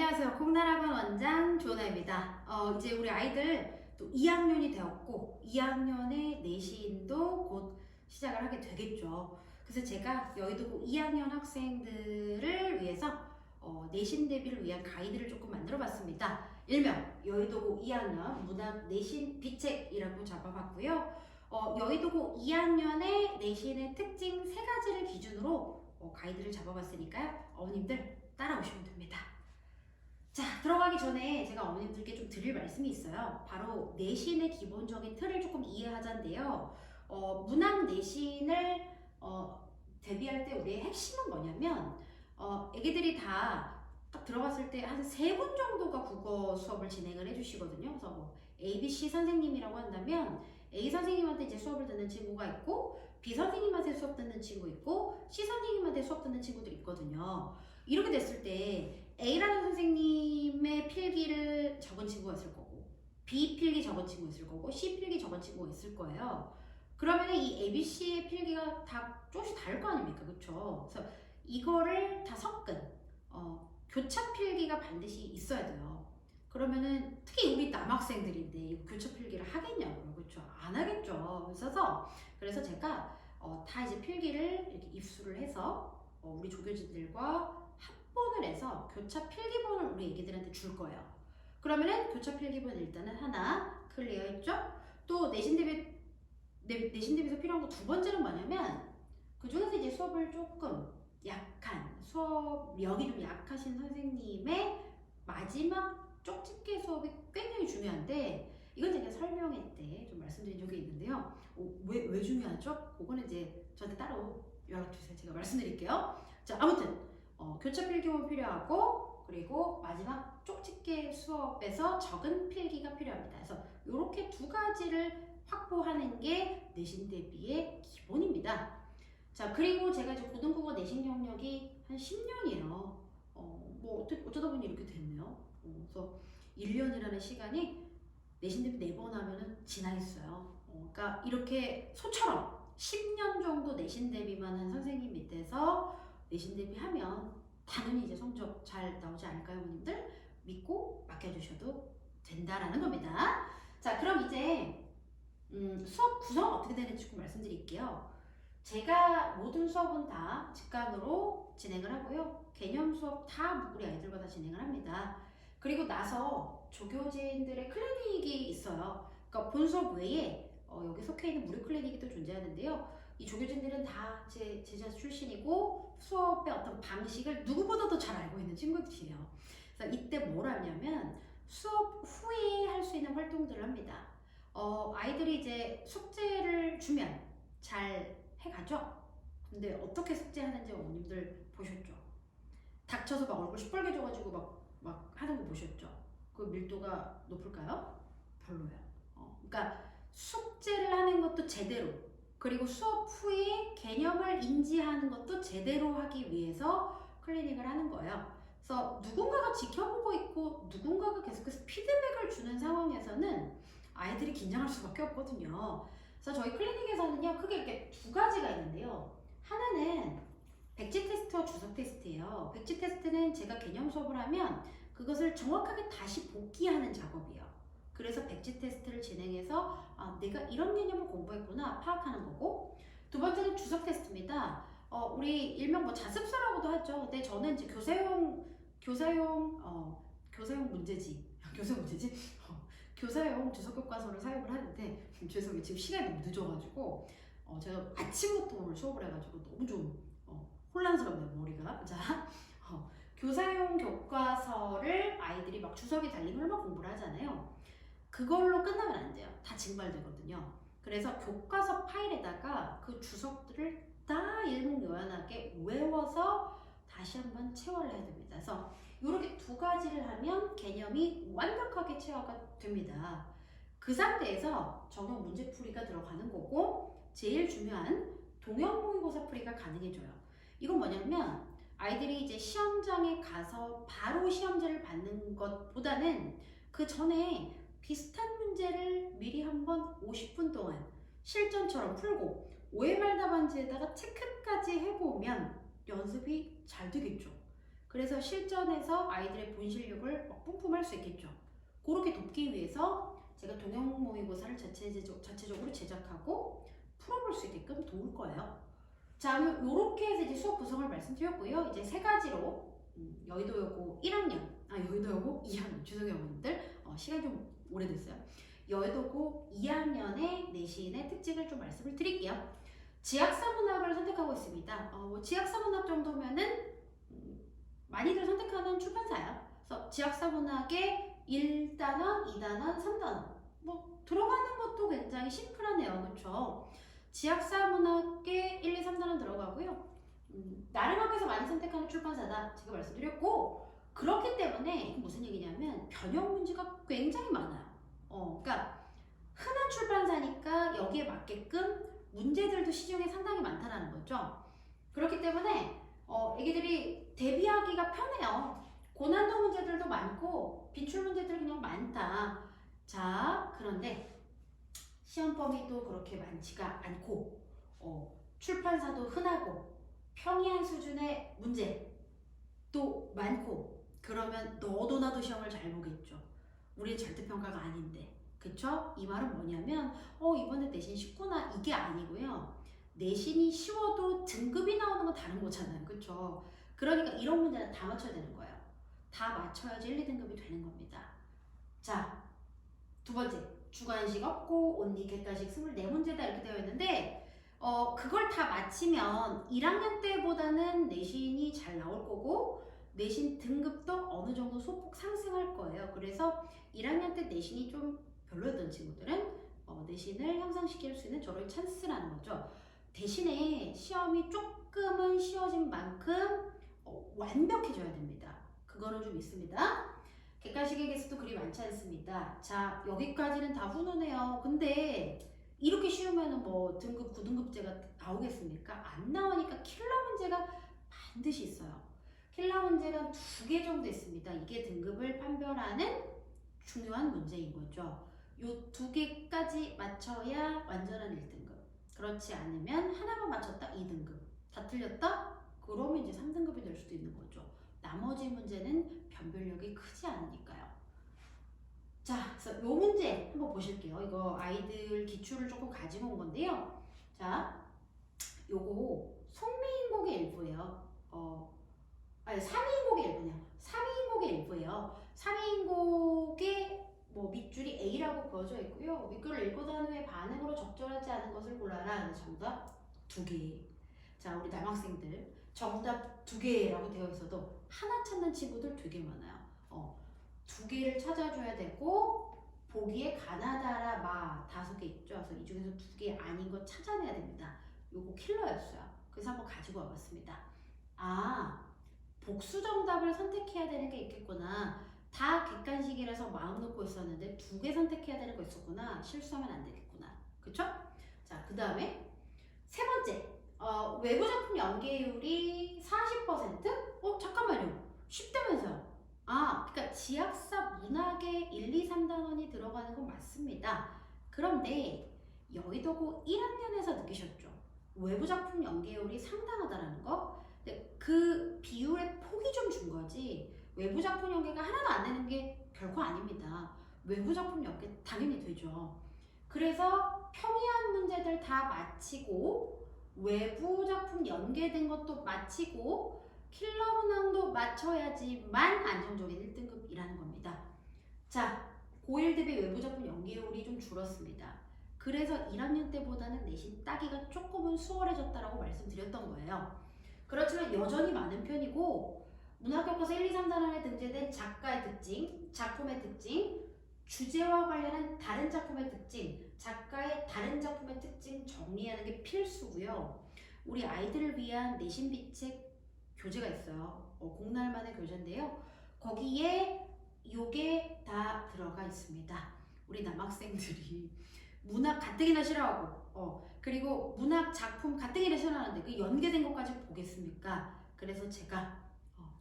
안녕하세요. 콩나라관 원장 조나입니다. 이제 우리 아이들 또 2학년이 되었고 2학년의 내신도 곧 시작을 하게 되겠죠. 그래서 제가 여의도고 2학년 학생들을 위해서 내신 대비를 위한 가이드를 조금 만들어 봤습니다. 일명 여의도고 2학년 문학 내신 비책이라고 잡아봤고요. 여의도고 2학년의 내신의 특징 3가지를 기준으로 가이드를 잡아봤으니까요. 어머님들 따라오시면 됩니다. 자, 들어가기 전에 제가 어머님들께 좀 드릴 말씀이 있어요. 바로 내신의 기본적인 틀을 조금 이해하자인데요. 문학 내신을 대비할 때 우리의 핵심은 뭐냐면 애기들이 다 딱 들어갔을 때 한 3분 정도가 국어 수업을 진행을 해주시거든요. 그래서 뭐 ABC 선생님이라고 한다면 A 선생님한테 이제 수업을 듣는 친구가 있고 B 선생님한테 수업 듣는 친구 있고 C 선생님한테 수업 듣는 친구들 있거든요. 이렇게 됐을 때 A라는 선생님의 필기를 적은 친구가 있을 거고 B 필기 적은 친구 있을 거고 C 필기 적은 친구가 있을 거예요. 그러면 이 ABC의 필기가 다 조금씩 다를 거 아닙니까? 그쵸? 그래서 이거를 다 섞은 교차 필기가 반드시 있어야 돼요. 그러면은 특히 우리 남학생들인데 이 교차 필기를 하겠냐고요. 그쵸? 안 하겠죠. 그래서 제가 다 이제 필기를 이렇게 입수를 해서 우리 조교진들과 합본을 해서 교차 필기본을 우리 애기들한테 줄 거예요. 그러면은 교차 필기본 일단은 하나 클리어 했죠? 또 내신 대비에서 필요한 거 2번째는 뭐냐면 그 중에서 이제 수업을 조금 약한 수업력이 좀 약하신 선생님의 마지막 쪽집게 수업이 굉장히 중요한데 이건 제가 설명회 때 좀 말씀드린 적이 있는데요. 왜 중요하죠? 그거는 이제 저한테 따로 연락 주세요. 제가 말씀드릴게요. 자, 아무튼 교차 필기본 필요하고 그리고 마지막 쪽집게 수업에서 적은 필기가 필요합니다. 그래서 이렇게 2가지를 확보하는 게 내신 대비의 기본입니다. 자, 그리고 제가 이제 고등국어 내신 경력이 한 10년이에요. 뭐 어쩌다 보니 이렇게 됐네요. 그래서 1년이라는 시간이 내신 대비 4번 하면은 지나겠어요. 그러니까 이렇게 소처럼 10년 정도 내신 대비만 한 선생님 밑에서 내신 대비하면 당연히 이제 성적 잘 나오지 않을까요, 어머님들? 믿고 맡겨주셔도 된다라는 겁니다. 자, 그럼 이제 수업 구성 어떻게 되는지 조금 말씀드릴게요. 제가 모든 수업은 다 직관으로 진행을 하고요. 개념 수업 다 우리 아이들과 다 진행을 합니다. 그리고 나서 조교진들의 클리닉이 있어요. 그러니까 본 수업 외에 여기 속해 있는 무료 클리닉이 또 존재하는데요. 이 조교진들은 다 제 제자 출신이고 수업의 어떤 방식을 누구보다도 잘 알고 있는 친구들이에요. 그래서 이때 뭘 하냐면 수업 후에 할 수 있는 활동들을 합니다. 아이들이 이제 숙제를 주면 잘 해가죠? 근데 어떻게 숙제하는지 어머님들 보셨죠? 닥쳐서 막 얼굴 시뻘개져가지고 막 하는 거 보셨죠? 그 밀도가 높을까요? 별로예요. 그러니까 숙제를 하는 것도 제대로 그리고 수업 후에 개념을 인지하는 것도 제대로 하기 위해서 클리닉을 하는 거예요. 그래서 누군가가 지켜보고 있고 누군가가 계속해서 피드백을 주는 상황에서는 아이들이 긴장할 수밖에 없거든요. 그래서 저희 클리닉에서는요, 크게 이렇게 2가지가 있는데요. 하나는 백지 테스트와 주석 테스트예요. 백지 테스트는 제가 개념 수업을 하면 그것을 정확하게 다시 복기하는 작업이에요. 그래서 백지 테스트를 진행해서 내가 이런 개념을 공부했구나 파악하는 거고, 2번째는 주석 테스트입니다. 우리 일명 뭐 자습서라고도 하죠. 근데 저는 이제 교사용 문제지 교사용 주석 교과서를 사용을 하는데 죄송해요. 지금 시간이 너무 늦어가지고 제가 아침부터 오늘 수업을 해가지고 너무 좀 혼란스럽네요, 머리가. 자, 교사용 교과서를 아이들이 막 주석에 달린 걸 막 공부를 하잖아요. 그걸로 끝나면 안 돼요. 다 증발되거든요. 그래서 교과서 파일에다가 그 주석들을 다 일목요연하게 외워서 다시 한번 체화를 해야 됩니다. 그래서 이렇게 2가지를 하면 개념이 완벽하게 체화가 됩니다. 그 상태에서 적용 문제풀이가 들어가는 거고 제일 중요한 동형 모의고사 풀이가 가능해져요. 이건 뭐냐면 아이들이 이제 시험장에 가서 바로 시험지를 받는 것보다는 그 전에 비슷한 문제를 미리 한번 50분 동안 실전처럼 풀고 OMR 답안지에다가 체크까지 해보면 연습이 잘 되겠죠. 그래서 실전에서 아이들의 본 실력을 막 뿜뿜할 수 있겠죠. 그렇게 돕기 위해서 제가 동영 모의고사를 자체적으로 제작하고 풀어볼 수 있게끔 도울 거예요. 자, 그럼 이렇게 해서 이제 수업 구성을 말씀드렸고요. 이제 세 가지로 여의도여고 1학년, 여의도여고 2학년, 죄송해요 어머님들. 시간이 좀 오래됐어요. 여의도고 2학년의 내신의 특징을 좀 말씀을 드릴게요. 지학사문학을 선택하고 있습니다. 지학사문학 정도면은 많이들 선택하는 출판사예요. 그래서 지학사문학의 1단원, 2단원, 3단원 뭐 들어가는 것도 굉장히 심플하네요. 그렇죠? 지학사문학의 1, 2, 3단원 들어가고요. 나름학교에서 많이 선택하는 출판사다 제가 말씀드렸고, 그렇기 때문에 이게 무슨 얘기냐면 변형 문제가 굉장히 많아요. 그러니까 흔한 출판사니까 여기에 맞게끔 문제들도 시중에 상당히 많다는 거죠. 그렇기 때문에 애기들이 대비하기가 편해요. 고난도 문제들도 많고 빈출 문제들 그냥 많다. 자, 그런데 시험 범위도 그렇게 많지가 않고 출판사도 흔하고 평이한 수준의 문제도 많고, 그러면 너도 나도 시험을 잘 보겠죠. 우리는 절대평가가 아닌데. 그쵸? 이 말은 뭐냐면 이번에 내신 쉽구나 이게 아니고요. 내신이 쉬워도 등급이 나오는 건 다른 거잖아요. 그쵸? 그러니까 이런 문제는 다 맞춰야 되는 거예요. 다 맞춰야지 1, 2등급이 되는 겁니다. 자, 두 번째, 주관식 없고 온리 객관식 24문제다 이렇게 되어 있는데 그걸 다 맞히면 1학년 때보다는 내신이 잘 나올 거고 내신 등급도 어느 정도 소폭 상승할 거예요. 그래서 1학년 때 내신이 좀 별로였던 친구들은 내신을 향상시킬 수 있는 저럴 찬스라는 거죠. 대신에 시험이 조금은 쉬워진 만큼 완벽해져야 됩니다. 그거는 좀 있습니다. 객관식의 개수도 그리 많지 않습니다. 자, 여기까지는 다 훈훈해요. 근데 이렇게 쉬우면 뭐 등급 9등급제가 나오겠습니까? 안 나오니까 킬러 문제가 반드시 있어요. 킬러 문제가 2개 정도 있습니다. 이게 등급을 판별하는 중요한 문제인 거죠. 요 2개까지 맞춰야 완전한 1등급. 그렇지 않으면 하나만 맞췄다 2등급. 다 틀렸다? 그러면 이제 3등급이 될 수도 있는 거죠. 나머지 문제는 변별력이 크지 않으니까요. 자, 그래서 요 문제 한번 보실게요. 이거 아이들 기출을 조금 가지고 온 건데요. 자, 요거 송미인곡의 일부예요. 3위인곡의 일부네요. 3위인곡의 일부예요. 3위인곡의 밑줄이 A라고 그어져 있고요. 윗글을 읽고 난 후에 반응으로 적절하지 않은 것을 골라라. 정답 2개. 자, 우리 남학생들 정답 2개라고 되어 있어도 하나 찾는 친구들 되게 많아요. 2개를 찾아줘야 되고 보기에 가나다라 마 5개 있죠. 그래서 이 중에서 2개 아닌 거 찾아내야 됩니다. 요거 킬러였어요. 그래서 한번 가지고 와봤습니다. 복수 정답을 선택해야 되는 게 있겠구나. 다 객관식이라서 마음 놓고 있었는데 2개 선택해야 되는 거 있었구나. 실수하면 안 되겠구나. 그쵸? 자, 그 다음에 세 번째, 외부 작품 연계율이 40%? 잠깐만요. 쉽다면서요. 그러니까 지학사 문학에 1, 2, 3단원이 들어가는 건 맞습니다. 그런데 여의도고 1학년에서 느끼셨죠? 외부 작품 연계율이 상당하다는 거? 근데 그 비율의 폭이 좀 준 거지 외부 작품 연계가 하나도 안 되는 게 결코 아닙니다. 외부 작품 연계 당연히 되죠. 그래서 평이한 문제들 다 마치고 외부 작품 연계된 것도 마치고 킬러 문항도 맞춰야지만 안정적인 1등급이라는 겁니다. 자, 고1 대비 외부 작품 연계율이 좀 줄었습니다. 그래서 1학년 때보다는 내신 따기가 조금은 수월해졌다라고 말씀드렸던 거예요. 그렇지만 여전히 많은 편이고 문학교과서 1, 2, 3단원에 등재된 작가의 특징, 작품의 특징, 주제와 관련한 다른 작품의 특징, 작가의 다른 작품의 특징 정리하는 게 필수고요. 우리 아이들을 위한 내신 비책 교재가 있어요. 공날만의 교재인데요. 거기에 요게 다 들어가 있습니다. 우리 남학생들이 문학 가뜩이나 싫어하고 그리고 문학 작품 가뜩이나 싫어하는데 그 연계된 것까지 보겠습니까? 그래서 제가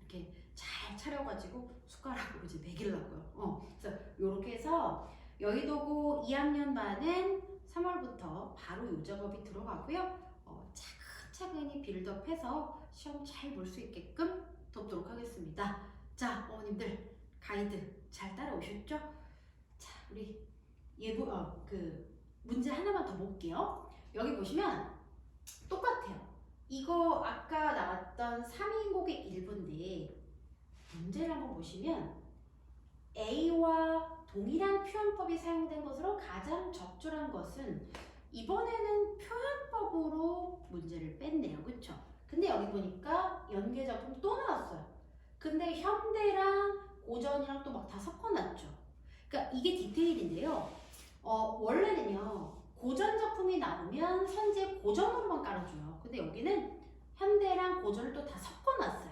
이렇게 잘 차려가지고 숟가락으로 이제 먹이려고요. 그래서 이렇게 해서 여의도고 2학년 반은 3월부터 바로 요 작업이 들어가고요. 차근차근히 빌드업해서 시험 잘 볼 수 있게끔 돕도록 하겠습니다. 자, 어머님들 가이드 잘 따라오셨죠? 자, 우리 문제 하나만 더 볼게요. 여기 보시면 똑같아요. 이거 아까 나왔던 3인국의 일부인데 문제를 한번 보시면 A와 동일한 표현법이 사용된 것으로 가장 적절한 것은 이번에는 표현법으로 문제를 뺐네요. 그쵸? 근데 여기 보니까 연계작품 또 나왔어요. 근데 현대랑 고전이랑 또 막 다 섞어놨죠. 그러니까 이게 디테일인데요. 원래는요. 고전 작품이 나오면 현재 고전으로만 깔아줘요. 근데 여기는 현대랑 고전을 또 다 섞어놨어요.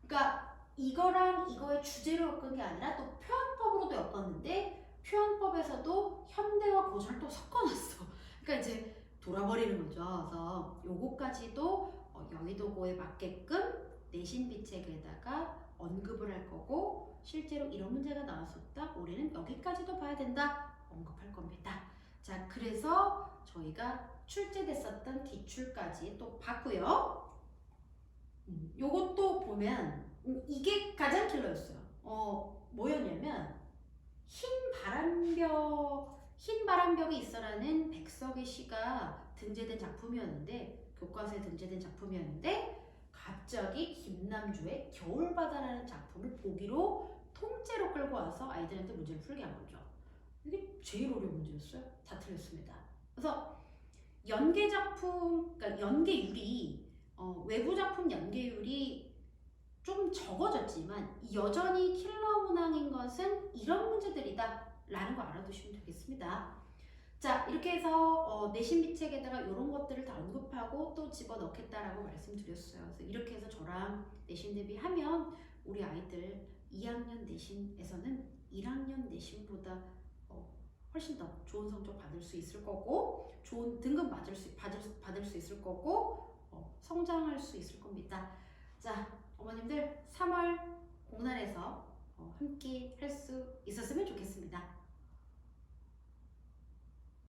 그러니까 이거랑 이거의 주제로 엮은 게 아니라 또 표현법으로도 엮었는데 표현법에서도 현대와 고전을 또 섞어놨어. 그러니까 이제 돌아버리는 거죠. 그래서 요거까지도 여의도고에 맞게끔 내신 비책에다가 언급을 할 거고 실제로 이런 문제가 나왔었다. 올해는 여기까지도 봐야 된다. 언급할 겁니다. 자, 그래서 저희가 출제됐었던 기출까지 또 봤고요. 요것도 보면 이게 가장 킬러였어요. 뭐였냐면 흰 바람벽이 있어라는 백석의 시가 등재된 작품이었는데 교과서에 등재된 작품이었는데 갑자기 김남주의 겨울바다라는 작품을 보기로 통째로 끌고 와서 아이들한테 문제를 풀게 한 거죠. 이게 제일 어려운 문제였어요. 다 틀렸습니다. 그래서 연계 작품, 그러니까 연계율이 외부 작품 연계율이 좀 적어졌지만 여전히 킬러 문항인 것은 이런 문제들이다 라는 거 알아두시면 되겠습니다. 자, 이렇게 해서 내신 비책에다가 이런 것들을 다 언급하고 또 집어넣겠다라고 말씀드렸어요. 그래서 이렇게 해서 저랑 내신 대비하면 우리 아이들 2학년 내신에서는 1학년 내신보다 훨씬 더 좋은 성적 받을 수 있을 거고 좋은 등급 받을 수 있을 거고 성장할 수 있을 겁니다. 자, 어머님들 3월 공란에서 함께 할 수 있었으면 좋겠습니다.